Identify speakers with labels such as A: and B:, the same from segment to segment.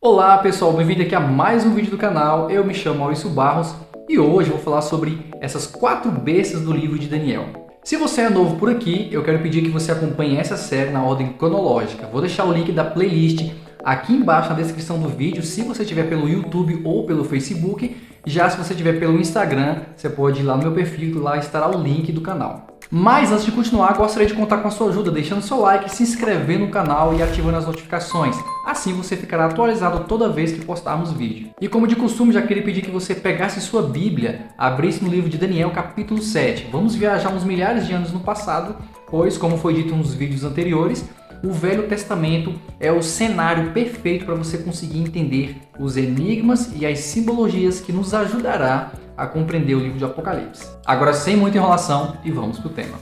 A: Olá pessoal, bem-vindo aqui a mais um vídeo do canal. Eu me chamo Maurício Barros e hoje eu vou falar sobre essas 4 bestas do livro de Daniel. Se você é novo por aqui, eu quero pedir que você acompanhe essa série na ordem cronológica. Vou deixar o link da playlist aqui embaixo na descrição do vídeo, se você estiver pelo YouTube ou pelo Facebook. Já se você estiver pelo Instagram, você pode ir lá no meu perfil, lá estará o link do canal. Mas antes de continuar, gostaria de contar com a sua ajuda, deixando seu like, se inscrevendo no canal e ativando as notificações. Assim você ficará atualizado toda vez que postarmos vídeo. E como de costume, já queria pedir que você pegasse sua Bíblia, abrisse no livro de Daniel, capítulo 7. Vamos viajar uns milhares de anos no passado, pois, como foi dito nos vídeos anteriores, o Velho Testamento é o cenário perfeito para você conseguir entender os enigmas e as simbologias que nos ajudará a compreender o livro de Apocalipse. Agora, sem muita enrolação, e vamos para o tema.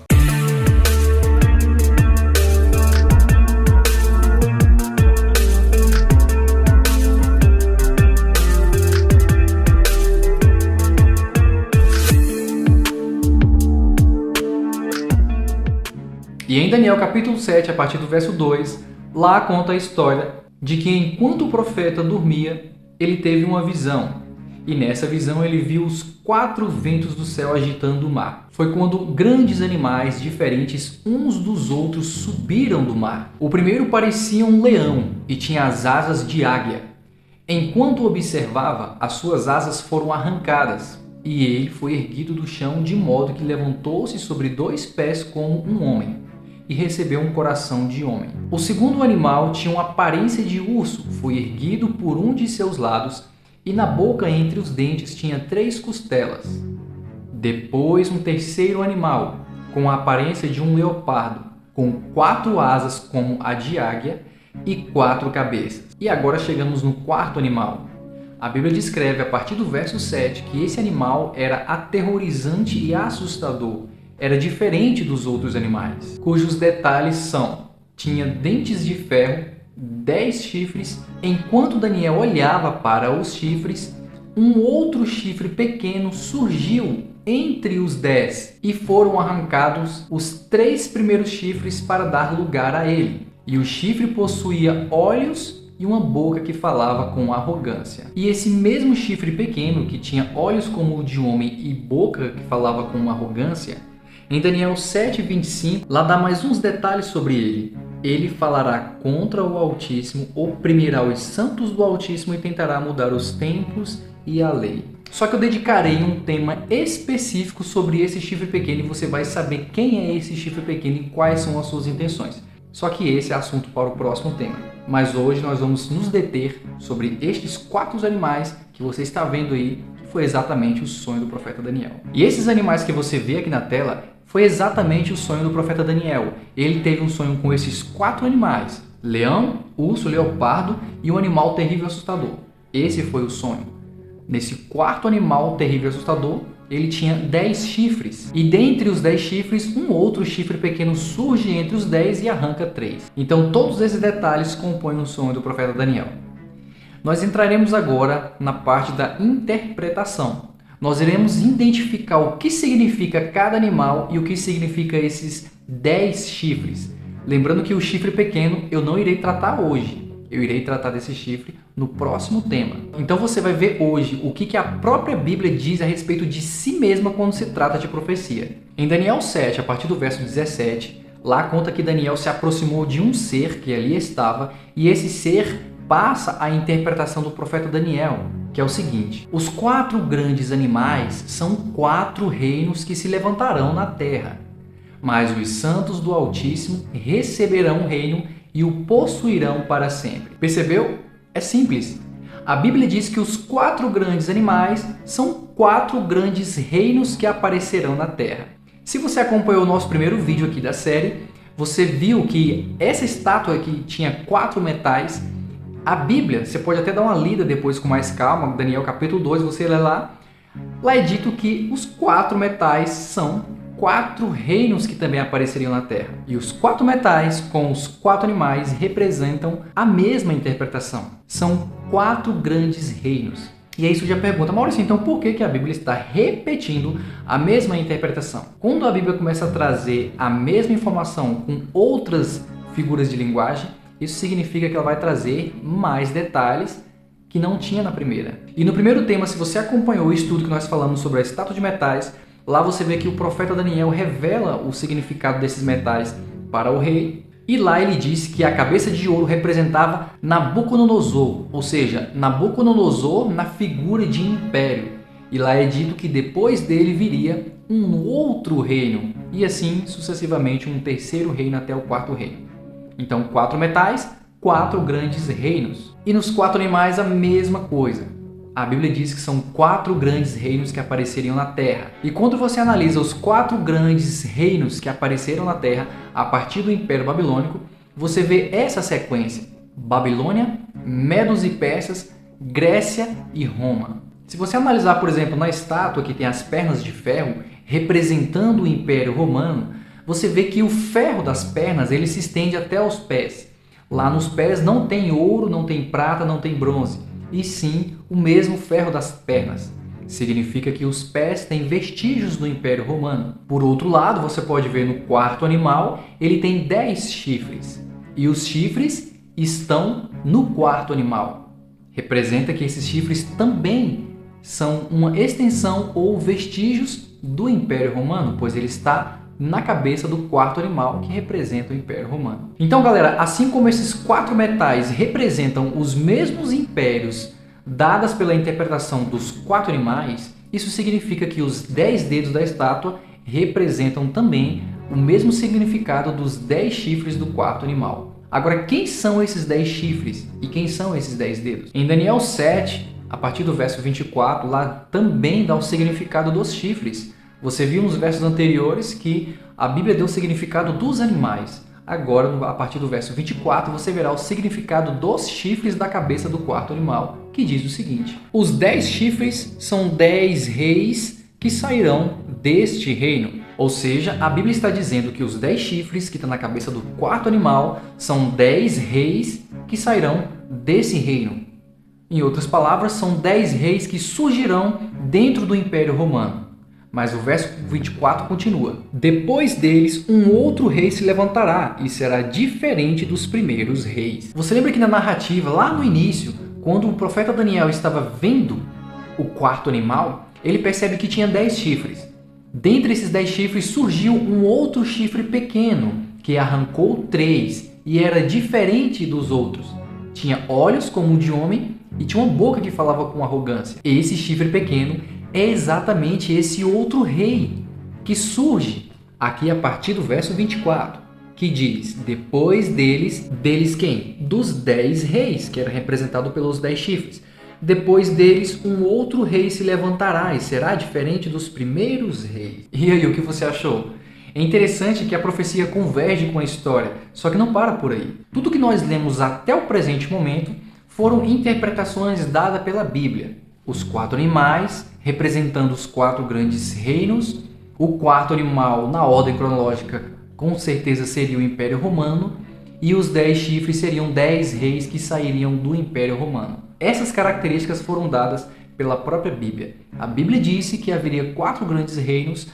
A: E em Daniel capítulo 7, a partir do verso 2, lá conta a história de que enquanto o profeta dormia, ele teve uma visão. E nessa visão ele viu os 4 ventos do céu agitando o mar. Foi quando grandes animais diferentes uns dos outros subiram do mar. O primeiro parecia um leão e tinha as asas de águia. Enquanto observava, as suas asas foram arrancadas e ele foi erguido do chão de modo que levantou-se sobre 2 pés como um homem e recebeu um coração de homem. O segundo animal tinha uma aparência de urso, foi erguido por um de seus lados e na boca entre os dentes tinha 3 costelas. Depois um terceiro animal, com a aparência de um leopardo, com 4 asas como a de águia e 4 cabeças. E agora chegamos no quarto animal. A Bíblia descreve a partir do verso 7 que esse animal era aterrorizante e assustador. Era diferente dos outros animais, cujos detalhes são: tinha dentes de ferro, 10 chifres. Enquanto Daniel olhava para os chifres, um outro chifre pequeno surgiu entre os 10 e foram arrancados os 3 primeiros chifres para dar lugar a ele. E o chifre possuía olhos e uma boca que falava com arrogância. E esse mesmo chifre pequeno, que tinha olhos como o de homem e boca que falava com arrogância, em Daniel 7:25, lá dá mais uns detalhes sobre ele. Ele falará contra o Altíssimo, oprimirá os santos do Altíssimo e tentará mudar os tempos e a lei. Só que eu dedicarei um tema específico sobre esse chifre pequeno e você vai saber quem é esse chifre pequeno e quais são as suas intenções. Só que esse é assunto para o próximo tema. Mas hoje nós vamos nos deter sobre estes 4 animais que você está vendo aí, que foi exatamente o sonho do profeta Daniel. E esses animais que você vê aqui na tela foi exatamente o sonho do profeta Daniel. Ele teve um sonho com esses 4 animais: leão, urso, leopardo e um animal terrível e assustador. Esse foi o sonho. Nesse quarto animal terrível e assustador, ele tinha 10 chifres. E dentre os 10 chifres, um outro chifre pequeno surge entre os 10 e arranca 3. Então todos esses detalhes compõem o sonho do profeta Daniel. Nós entraremos agora na parte da interpretação. Nós iremos identificar o que significa cada animal e o que significa esses 10 chifres. Lembrando que o chifre pequeno eu não irei tratar hoje. Eu irei tratar desse chifre no próximo tema. Então você vai ver hoje o que a própria Bíblia diz a respeito de si mesma quando se trata de profecia. Em Daniel 7, a partir do verso 17, lá conta que Daniel se aproximou de um ser que ali estava e esse ser passa a interpretação do profeta Daniel, que é o seguinte: os 4 grandes animais são 4 reinos que se levantarão na terra, mas os santos do Altíssimo receberão o reino e o possuirão para sempre. Percebeu? É simples. A Bíblia diz que os 4 grandes animais são 4 grandes reinos que aparecerão na terra. Se você acompanhou o nosso primeiro vídeo aqui da série, você viu que essa estátua aqui tinha 4 metais. A Bíblia, você pode até dar uma lida depois com mais calma, Daniel capítulo 2, você lê lá. Lá é dito que os 4 metais são 4 reinos que também apareceriam na Terra. E os 4 metais com os 4 animais representam a mesma interpretação. São 4 grandes reinos. E aí surge a pergunta: Maurício, então por que a Bíblia está repetindo a mesma interpretação? Quando a Bíblia começa a trazer a mesma informação com outras figuras de linguagem, isso significa que ela vai trazer mais detalhes que não tinha na primeira. E no primeiro tema, se você acompanhou o estudo que nós falamos sobre a estátua de metais, lá você vê que o profeta Daniel revela o significado desses metais para o rei. E lá ele disse que a cabeça de ouro representava Nabucodonosor, ou seja, Nabucodonosor na figura de império. E lá é dito que depois dele viria um outro reino, e assim sucessivamente um terceiro reino até o quarto reino. Então 4 metais, 4 grandes reinos. E nos 4 animais a mesma coisa. A Bíblia diz que são 4 grandes reinos que apareceriam na Terra. E quando você analisa os 4 grandes reinos que apareceram na Terra a partir do Império Babilônico, você vê essa sequência: Babilônia, Medos e Persas, Grécia e Roma. Se você analisar, por exemplo, na estátua que tem as pernas de ferro representando o Império Romano, você vê que o ferro das pernas ele se estende até os pés. Lá nos pés não tem ouro, não tem prata, não tem bronze, e sim o mesmo ferro das pernas. Significa que os pés têm vestígios do Império Romano. Por outro lado, você pode ver no quarto animal, ele tem 10 chifres. E os chifres estão no quarto animal. Representa que esses chifres também são uma extensão ou vestígios do Império Romano, pois ele está na cabeça do quarto animal que representa o Império Romano. Então, galera, assim como esses 4 metais representam os mesmos impérios dadas pela interpretação dos 4 animais, isso significa que os 10 dedos da estátua representam também o mesmo significado dos 10 chifres do quarto animal. Agora, quem são esses 10 chifres e quem são esses 10 dedos? Em Daniel 7, a partir do verso 24, lá também dá o significado dos chifres. Você viu nos versos anteriores que a Bíblia deu o significado dos animais. Agora, a partir do verso 24, você verá o significado dos chifres da cabeça do quarto animal, que diz o seguinte: os 10 chifres são 10 reis que sairão deste reino. Ou seja, a Bíblia está dizendo que os 10 chifres que estão na cabeça do quarto animal são 10 reis que sairão desse reino. Em outras palavras, são 10 reis que surgirão dentro do Império Romano. Mas o verso 24 continua: depois deles, um outro rei se levantará e será diferente dos primeiros reis. Você lembra que na narrativa, lá no início, quando o profeta Daniel estava vendo o quarto animal, ele percebe que tinha 10 chifres. Dentre esses 10 chifres surgiu um outro chifre pequeno, que arrancou 3 e era diferente dos outros. Tinha olhos como o de homem e tinha uma boca que falava com arrogância. Esse chifre pequeno é exatamente esse outro rei que surge aqui a partir do verso 24, que diz: depois deles quem? Dos 10 reis, que era representado pelos 10 chifres. Depois deles, um outro rei se levantará e será diferente dos primeiros reis. E aí, o que você achou? É interessante que a profecia converge com a história, só que não para por aí. Tudo que nós lemos até o presente momento foram interpretações dadas pela Bíblia. Os 4 animais, representando os 4 grandes reinos. O quarto animal, na ordem cronológica, com certeza seria o Império Romano. E os 10 chifres seriam 10 reis que sairiam do Império Romano. Essas características foram dadas pela própria Bíblia. A Bíblia disse que haveria 4 grandes reinos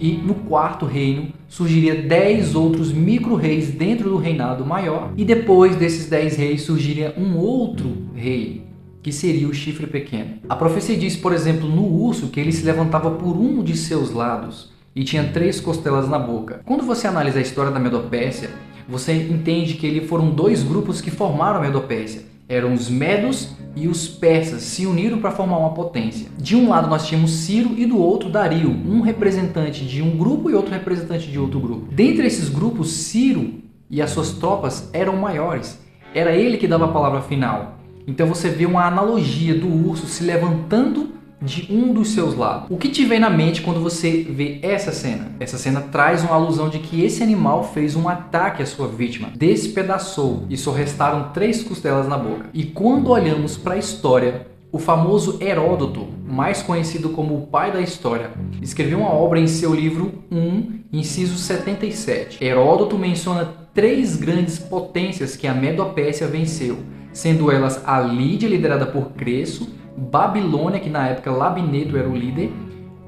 A: e no quarto reino surgiria 10 outros micro-reis dentro do reinado maior. E depois desses 10 reis surgiria um outro rei, que seria o chifre pequeno. A profecia diz, por exemplo, no urso que ele se levantava por um de seus lados e tinha 3 costelas na boca. Quando você analisa a história da Medopérsia, você entende que foram 2 grupos que formaram a Medopérsia. Eram os medos e os persas, se uniram para formar uma potência. De um lado nós tínhamos Ciro e do outro Dario, um representante de um grupo e outro representante de outro grupo. Dentre esses grupos, Ciro e as suas tropas eram maiores. Era ele que dava a palavra final. Então você vê uma analogia do urso se levantando de um dos seus lados. O que te vem na mente quando você vê essa cena? Essa cena traz uma alusão de que esse animal fez um ataque à sua vítima, despedaçou e só restaram 3 costelas na boca. E quando olhamos para a história, o famoso Heródoto, mais conhecido como o pai da história, escreveu uma obra em seu livro 1, inciso 77. Heródoto menciona 3 grandes potências que a Medopérsia venceu, sendo elas a Lídia, liderada por Creso, Babilônia, que na época Labineto era o líder,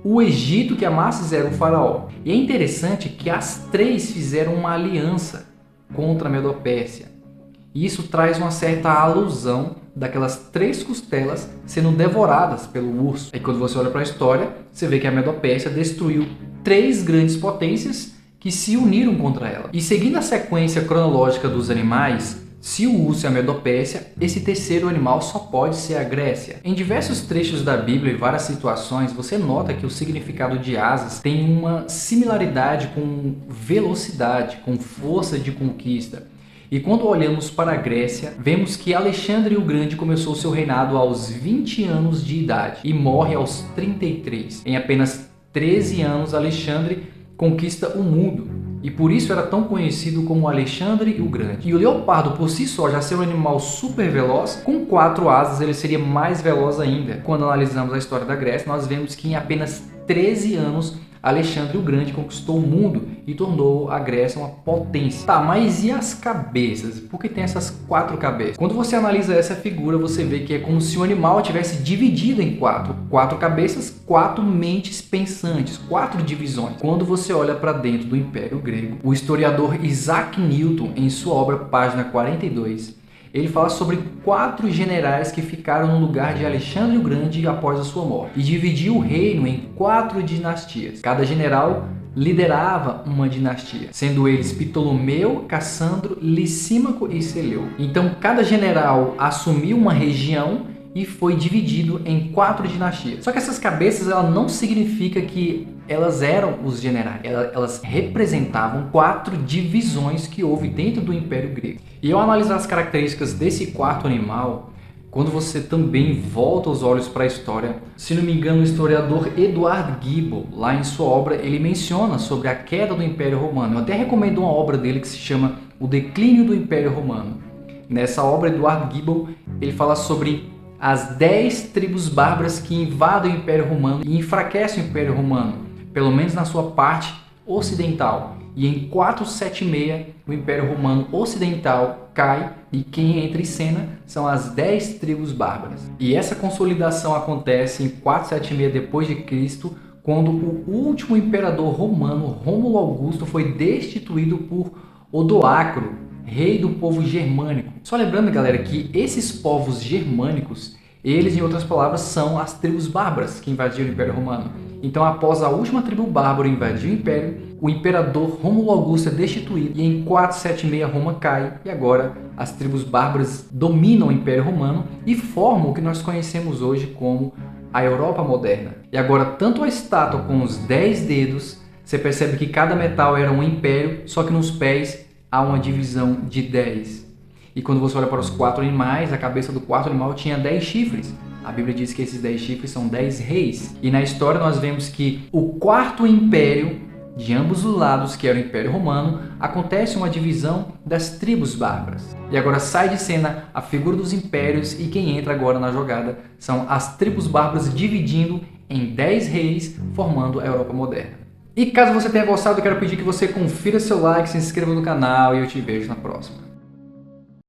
A: o Egito, que Amásis era o faraó. E é interessante que as 3 fizeram uma aliança contra a Medopérsia. Isso traz uma certa alusão daquelas 3 costelas sendo devoradas pelo urso. Aí quando você olha para a história, você vê que a Medo-Pérsia destruiu 3 grandes potências que se uniram contra ela. E seguindo a sequência cronológica dos animais, se o urso é a Medo-Pérsia, esse terceiro animal só pode ser a Grécia. Em diversos trechos da Bíblia e várias situações, você nota que o significado de asas tem uma similaridade com velocidade, com força de conquista. E quando olhamos para a Grécia, vemos que Alexandre o Grande começou seu reinado aos 20 anos de idade e morre aos 33. Em apenas 13 anos, Alexandre conquista o mundo. E por isso era tão conhecido como Alexandre o Grande. E o leopardo por si só já ser um animal super veloz, com 4 asas ele seria mais veloz ainda. Quando analisamos a história da Grécia, nós vemos que em apenas 13 anos Alexandre o Grande conquistou o mundo e tornou a Grécia uma potência. Tá, mas e as cabeças? Por que tem essas 4 cabeças? Quando você analisa essa figura, você vê que é como se o animal tivesse dividido em 4. 4 cabeças, 4 mentes pensantes, 4 divisões. Quando você olha para dentro do Império Grego, o historiador Isaac Newton, em sua obra Página 42, ele fala sobre 4 generais que ficaram no lugar de Alexandre o Grande após a sua morte e dividiu o reino em 4 dinastias. Cada general liderava uma dinastia, sendo eles Ptolomeu, Cassandro, Licímaco e Seleuco. Então cada general assumiu uma região e foi dividido em 4 dinastias. Só que essas cabeças ela não significa que elas eram os generais, elas representavam 4 divisões que houve dentro do Império Grego. E ao analisar as características desse 4º animal, quando você também volta os olhos para a história, se não me engano o historiador Edward Gibbon, lá em sua obra, ele menciona sobre a queda do Império Romano. Eu até recomendo uma obra dele que se chama O Declínio do Império Romano. Nessa obra, Edward Gibbon, ele fala sobre as 10 tribos bárbaras que invadem o Império Romano e enfraquecem o Império Romano, pelo menos na sua parte ocidental. E em 476, o Império Romano Ocidental cai e quem entra em cena são as 10 tribos bárbaras. E essa consolidação acontece em 476 d.C., quando o último imperador romano, Rômulo Augusto, foi destituído por Odoacro, rei do povo germânico. Só lembrando, galera, que esses povos germânicos, eles, em outras palavras, são as tribos bárbaras que invadiram o Império Romano. Então, após a última tribo bárbara invadir o Império, o imperador Rômulo Augusto é destituído e em 476 Roma cai e agora as tribos bárbaras dominam o Império Romano e formam o que nós conhecemos hoje como a Europa moderna. E agora, tanto a estátua com os 10 dedos, você percebe que cada metal era um império, só que nos pés há uma divisão de 10. E quando você olha para os 4 animais, a cabeça do 4º animal tinha 10 chifres. A Bíblia diz que esses 10 chifres são 10 reis. E na história nós vemos que o 4º império, de ambos os lados, que era o Império Romano, acontece uma divisão das tribos bárbaras. E agora sai de cena a figura dos impérios e quem entra agora na jogada são as tribos bárbaras dividindo em 10 reis, formando a Europa moderna. E caso você tenha gostado, eu quero pedir que você confira seu like, se inscreva no canal e eu te vejo na próxima.